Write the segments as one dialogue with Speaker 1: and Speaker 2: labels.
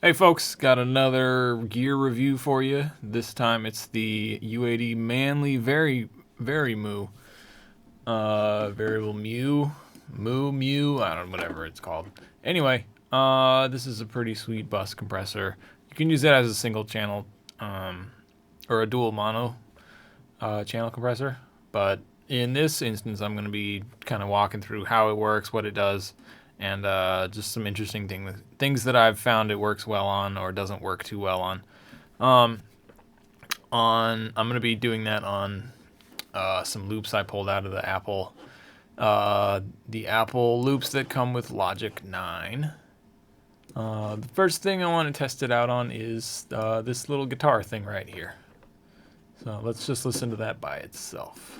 Speaker 1: Hey folks, got another gear review for you. This time it's the UAD Manley Vari-MU. Variable mu, I don't know, whatever it's called. Anyway, this is a pretty sweet bus compressor. You can use it as a single channel, or a dual mono channel compressor. But in this instance, I'm going to be kind of walking through how it works, what it does, and just some interesting things that I've found it works well on or doesn't work too well on. I'm going to be doing that on some loops I pulled out of the Apple loops that come with Logic 9. The first thing I want to test it out on is this little guitar thing right here. So let's just listen to that by itself.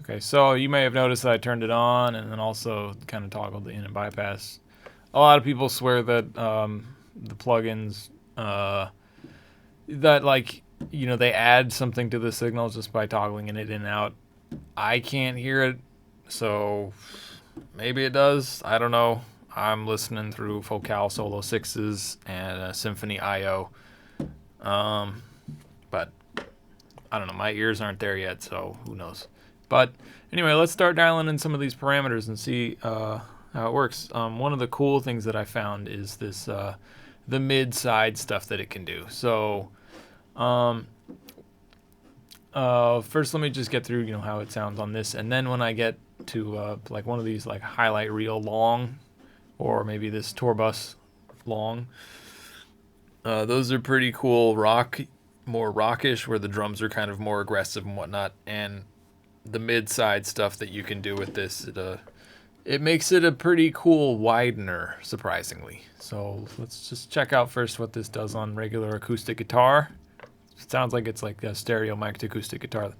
Speaker 1: Okay, so you may have noticed that I turned it on and then also kind of toggled the in and bypass. A lot of people swear that the plugins that they add something to the signal just by toggling it in and out. I can't hear it, so maybe it does. I don't know. I'm listening through Focal Solo 6s and a Symphony IO. But I don't know. My ears aren't there yet, so who knows. But anyway, let's start dialing in some of these parameters and see how it works. One of the cool things that I found is this the mid-side stuff that it can do. So first, let me just get through how it sounds on this, and then when I get to like one of these like highlight reel long, or maybe this tour bus long, those are pretty cool more rockish, where the drums are kind of more aggressive and whatnot, and the mid-side stuff that you can do with this, it makes it a pretty cool widener, surprisingly. So let's just check out first what this does on regular acoustic guitar. It sounds like it's like a stereo mic to acoustic guitar.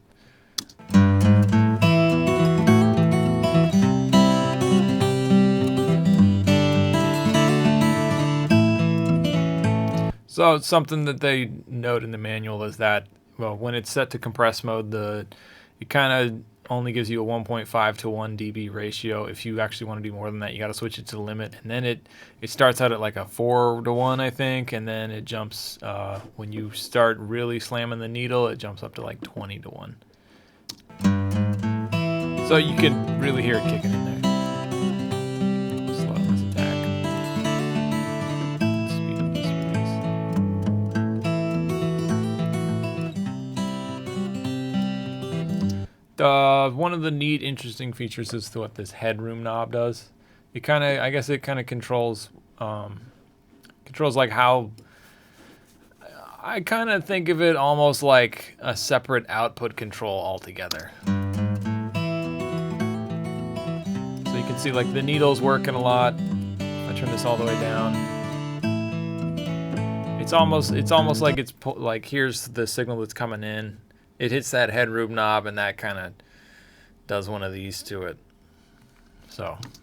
Speaker 1: So something that they note in the manual is that, well, when it's set to compress mode, it kind of only gives you a 1.5 to 1 dB ratio. If you actually want to do more than that, you got to switch it to the limit. And then it starts out at like a 4 to 1, I think, and then it jumps, when you start really slamming the needle, it jumps up to like 20 to 1. So you can really hear it kicking in there. Slow down this attack. Speed up this release. One of the neat, interesting features is what this Headroom knob does. I guess it kind of controls like how, I kind of think of it almost like a separate output control altogether. So you can see like the needle's working a lot. I turn this all the way down. It's almost like like here's the signal that's coming in. It hits that Headroom knob, and that kind of does one of these to it. So it's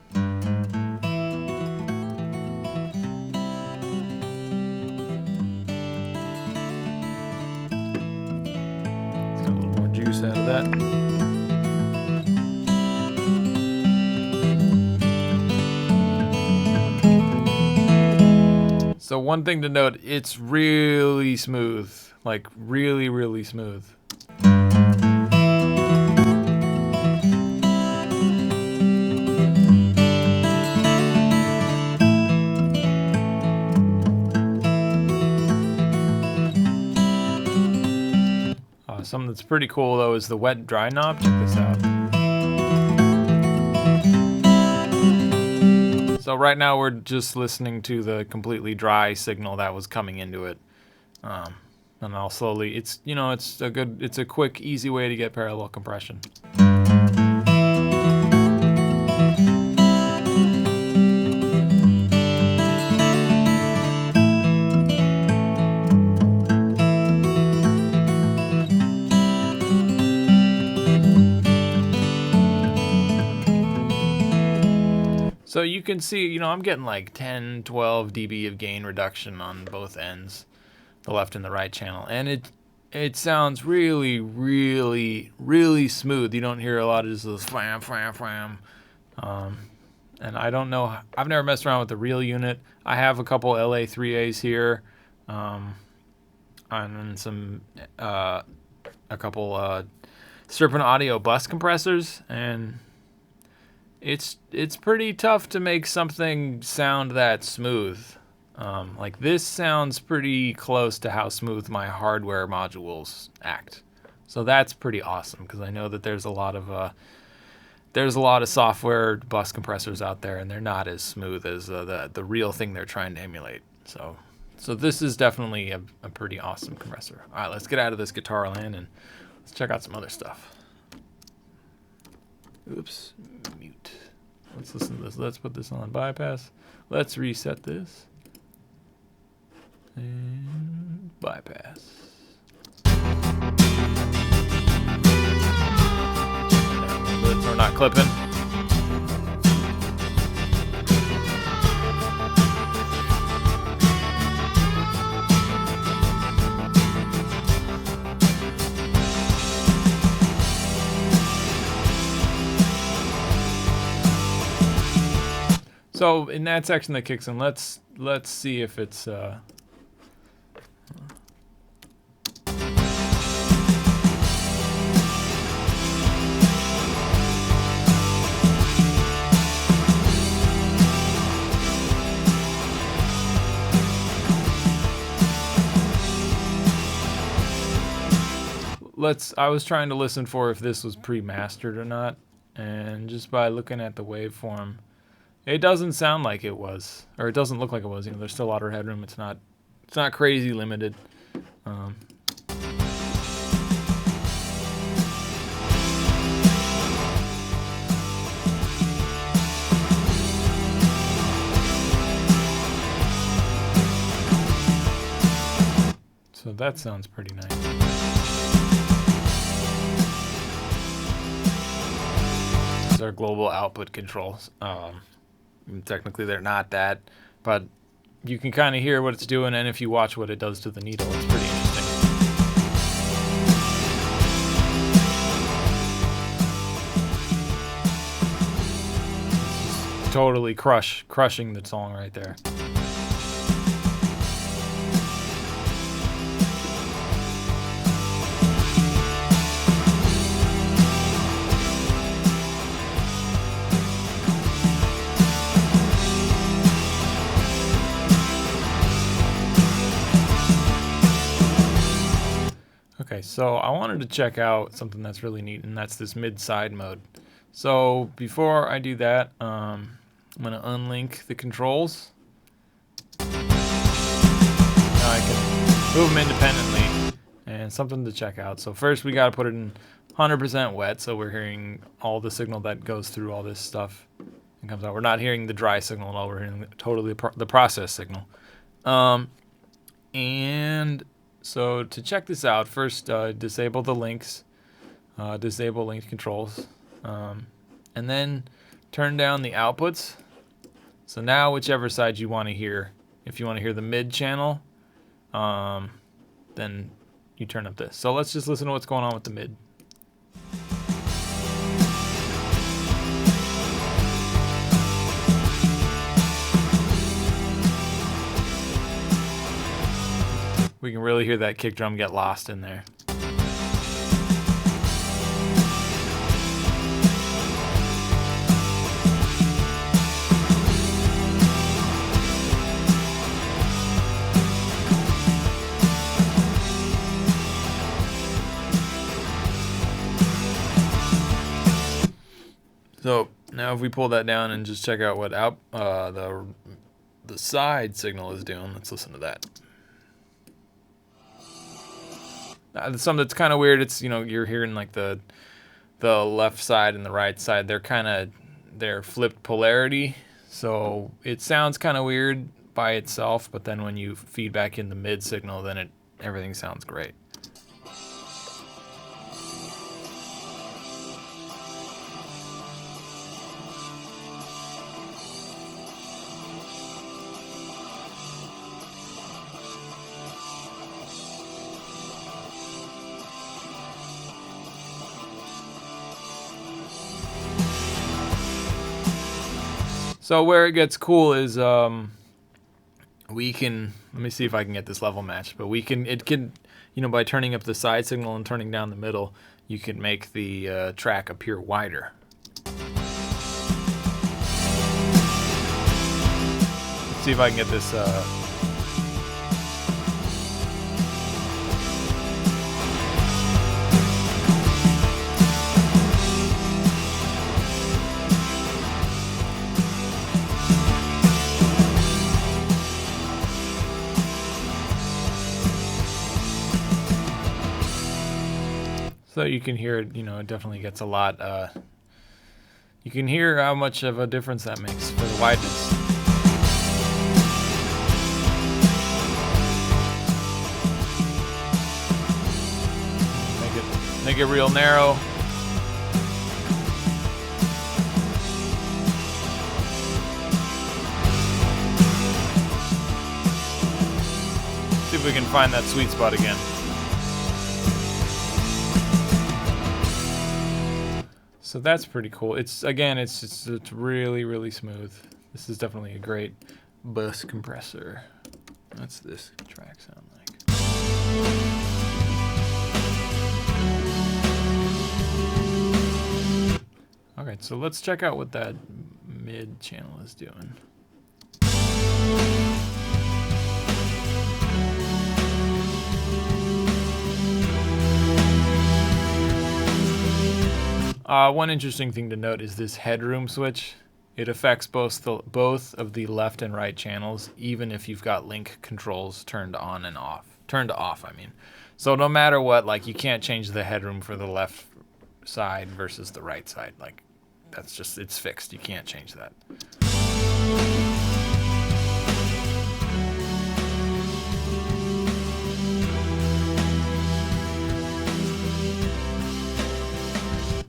Speaker 1: got a little more juice out of that. So one thing to note, it's really smooth, like really, really smooth. Something that's pretty cool though is the wet dry knob. Check this out. So right now we're just listening to the completely dry signal that was coming into it, and I'll slowly. It's a quick, easy way to get parallel compression. So you can see, you know, I'm getting like 10, 12 dB of gain reduction on both ends, the left and the right channel, and it sounds really, really, really smooth. You don't hear a lot of just those flam, flam, flam. And I don't know, I've never messed around with the real unit. I have a couple LA3As here, and some, a couple Serpent Audio bus compressors, and it's pretty tough to make something sound that smooth. Like this sounds pretty close to how smooth my hardware modules act. So that's pretty awesome, because I know that there's a lot of software bus compressors out there, and they're not as smooth as the real thing they're trying to emulate. So this is definitely a pretty awesome compressor. All right, let's get out of this guitar land and let's check out some other stuff. Oops, mute. Let's listen to this. Let's put this on bypass. Let's reset this. And bypass. We're not clipping. So in that section that kicks in, let's see if it's I was trying to listen for if this was pre-mastered or not, and just by looking at the waveform, it doesn't sound like it was, or it doesn't look like it was. You know, there's still a lot of headroom. It's not crazy limited. So that sounds pretty nice. These are global output controls. Technically they're not that, but you can kind of hear what it's doing, and if you watch what it does to the needle, it's pretty interesting. It's totally crushing the song right there. Okay, so I wanted to check out something that's really neat, and that's this mid-side mode. So before I do that, I'm going to unlink the controls. Now I can move them independently, and something to check out. So first we got to put it in 100% wet, so we're hearing all the signal that goes through all this stuff and comes out. We're not hearing the dry signal at all, we're hearing totally the process signal. And so to check this out, first disable the links, disable linked controls, and then turn down the outputs. So now whichever side you want to hear, if you want to hear the mid channel, then you turn up this. So let's just listen to what's going on with the mid. We can really hear that kick drum get lost in there. So now if we pull that down and just check out what the side signal is doing, let's listen to that. Something that's kind of weird. It's, you know, you're hearing like the left side and the right side. They're flipped polarity, so it sounds kind of weird by itself. But then when you feed back in the mid signal, then everything sounds great. So where it gets cool is we can, let me see if I can get this level matched, but it can, by turning up the side signal and turning down the middle, you can make the track appear wider. Let's see if I can get this. So you can hear it, it definitely gets a lot. You can hear how much of a difference that makes for the wideness. Make it real narrow. See if we can find that sweet spot again. So that's pretty cool. It's really, really smooth. This is definitely a great bus compressor. What's this track sound like? Okay, so let's check out what that mid channel is doing. One interesting thing to note is this headroom switch. It affects both of the left and right channels, even if you've got link controls turned on and off. Turned off, I mean. So no matter what, like, you can't change the headroom for the left side versus the right side. Like, that's just, it's fixed. You can't change that.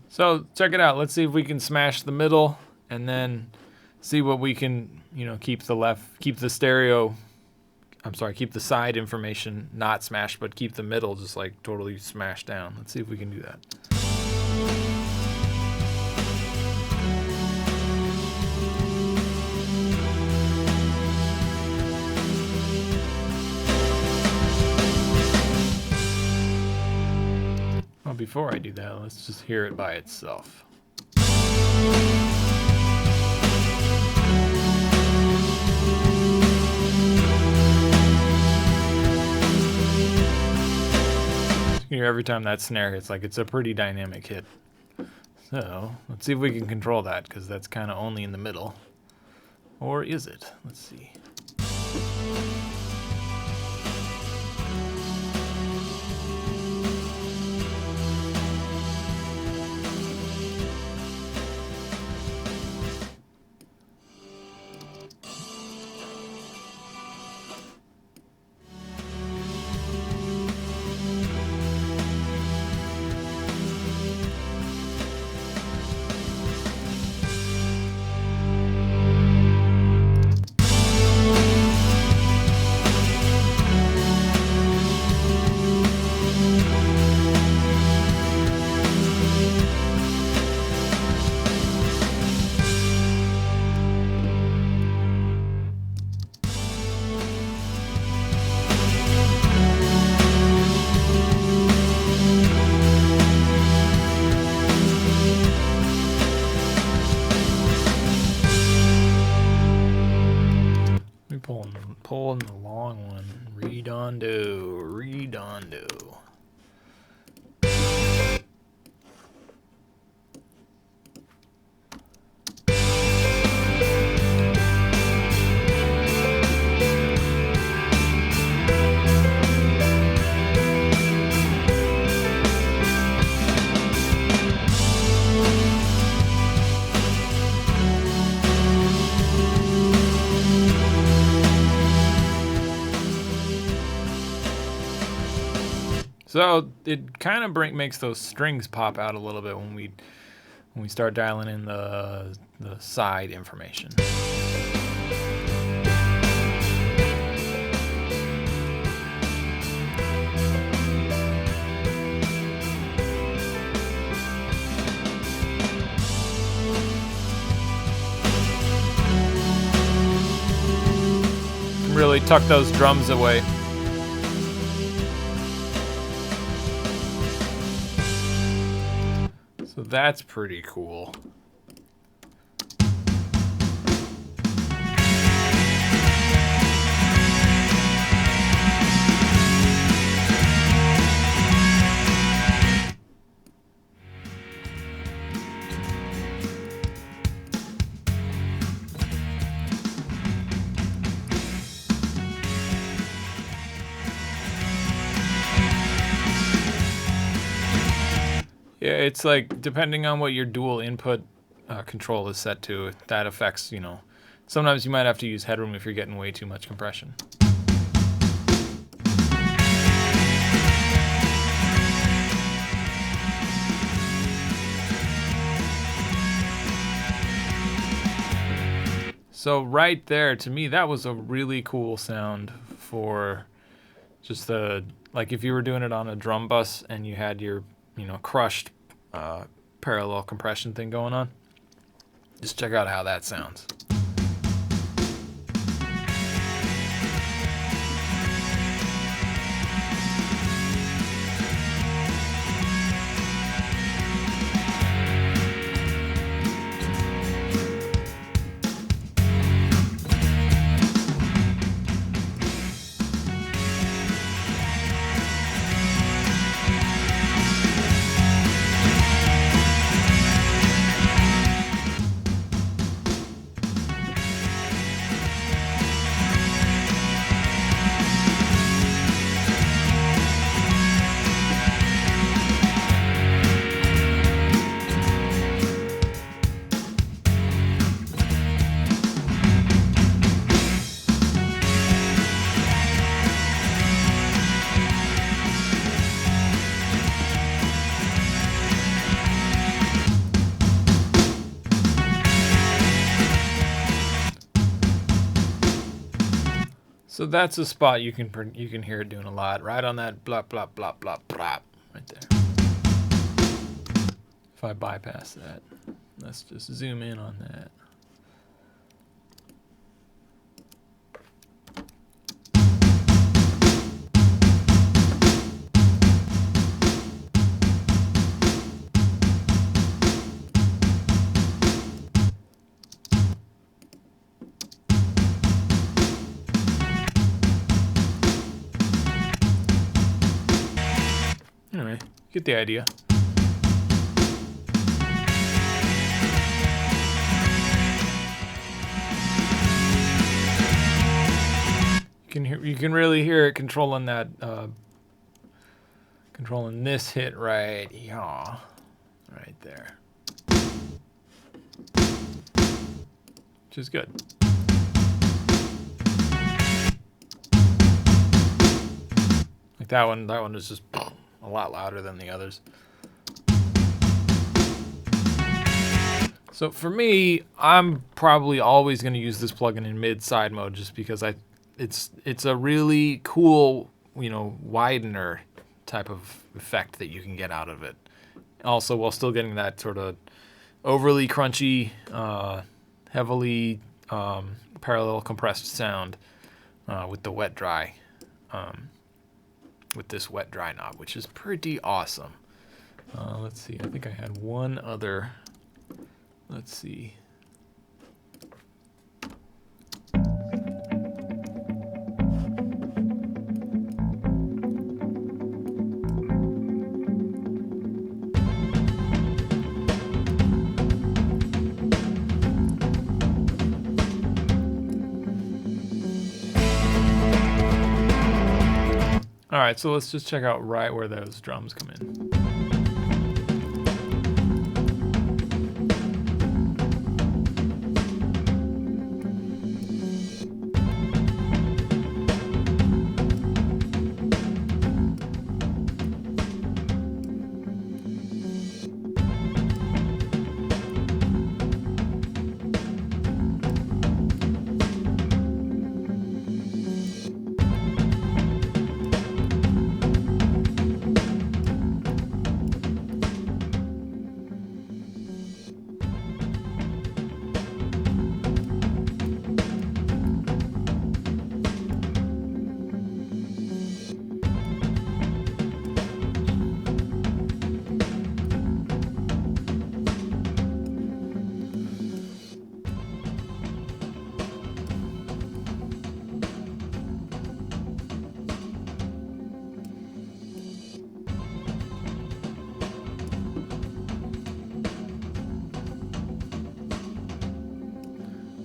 Speaker 1: So check it out. Let's see if we can smash the middle and then see what we can, keep the side information not smashed, but keep the middle just like totally smashed down. Let's see if we can do that. Well, before I do that, let's just hear it by itself. You hear every time that snare hits, like it's a pretty dynamic hit. So let's see if we can control that, because that's kind of only in the middle. Or is it? Let's see. Pulling the long one. Redondo. So it kind of makes those strings pop out a little bit when we start dialing in the side information. really tuck those drums away. So that's pretty cool. Yeah, it's like depending on what your dual input control is set to, that affects, you know, sometimes you might have to use Headroom if you're getting way too much compression. So right there, to me, that was a really cool sound for just the, like if you were doing it on a drum bus and you had your, you know, crushed parallel compression thing going on. Just check out how that sounds. So that's a spot you can hear it doing a lot, right on that blop blop blop blop blop right there. If I bypass that, let's just zoom in on that. Anyway, get the idea. You can really hear it controlling that controlling this hit right here, right there, which is good. Like that one is just a lot louder than the others. So for me, I'm probably always going to use this plugin in mid-side mode just because it's a really cool, you know, widener type of effect that you can get out of it. Also, while still getting that sort of overly crunchy, heavily parallel compressed sound with the wet dry. With this wet dry knob, which is pretty awesome. Let's see, I think I had one other, let's see. All right, so let's just check out right where those drums come in.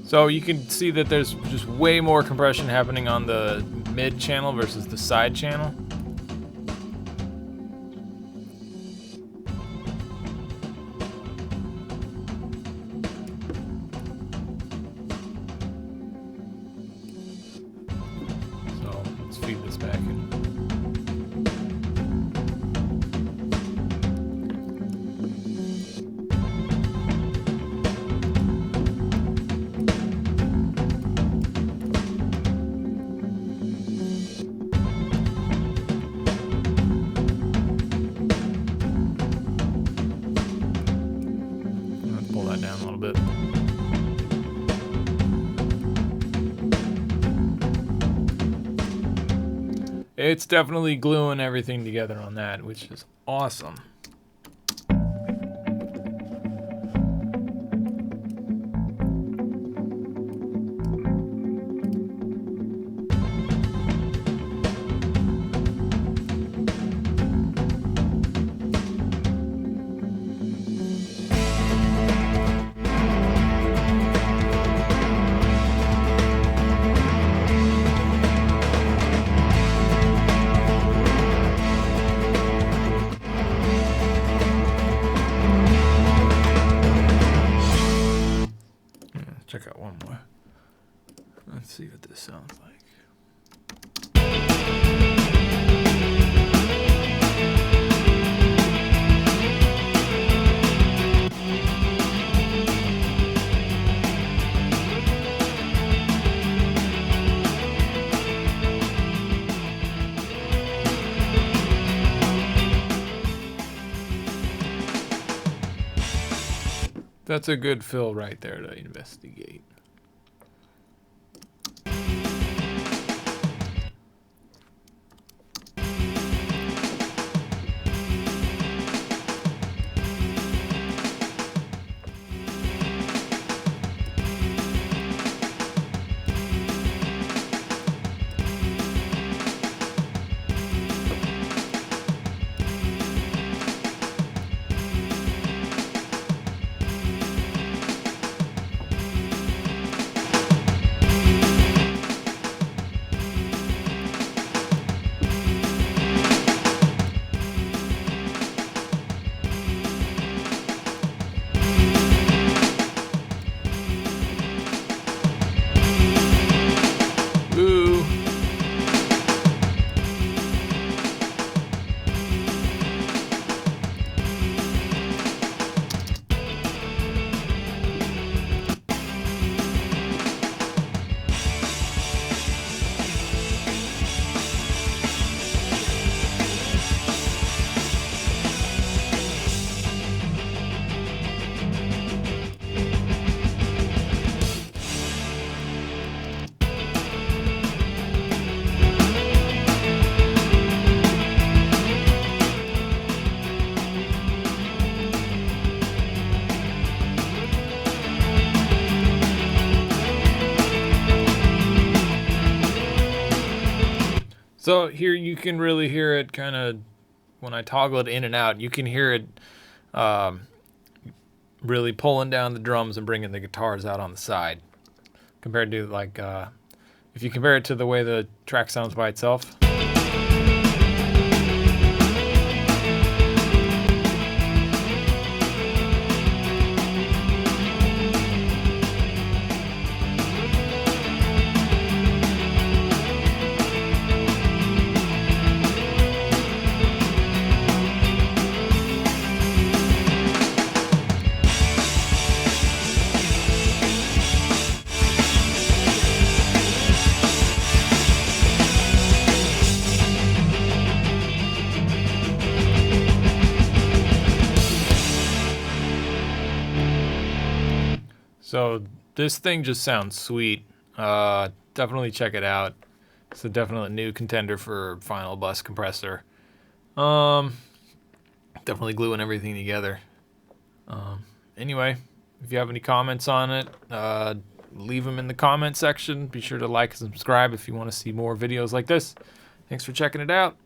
Speaker 1: So you can see that there's just way more compression happening on the mid channel versus the side channel. So let's feed this back in. Pull that down a little bit. It's definitely gluing everything together on that, which is awesome. Check out one more. Let's see what this sounds like. That's a good fill right there to investigate. So here you can really hear it kind of, when I toggle it in and out, you can hear it really pulling down the drums and bringing the guitars out on the side. Compared to like, if you compare it to the way the track sounds by itself. So this thing just sounds sweet. Definitely check it out. It's a definite new contender for final bus compressor. Definitely gluing everything together. Anyway, if you have any comments on it, leave them in the comment section. Be sure to like and subscribe if you want to see more videos like this. Thanks for checking it out.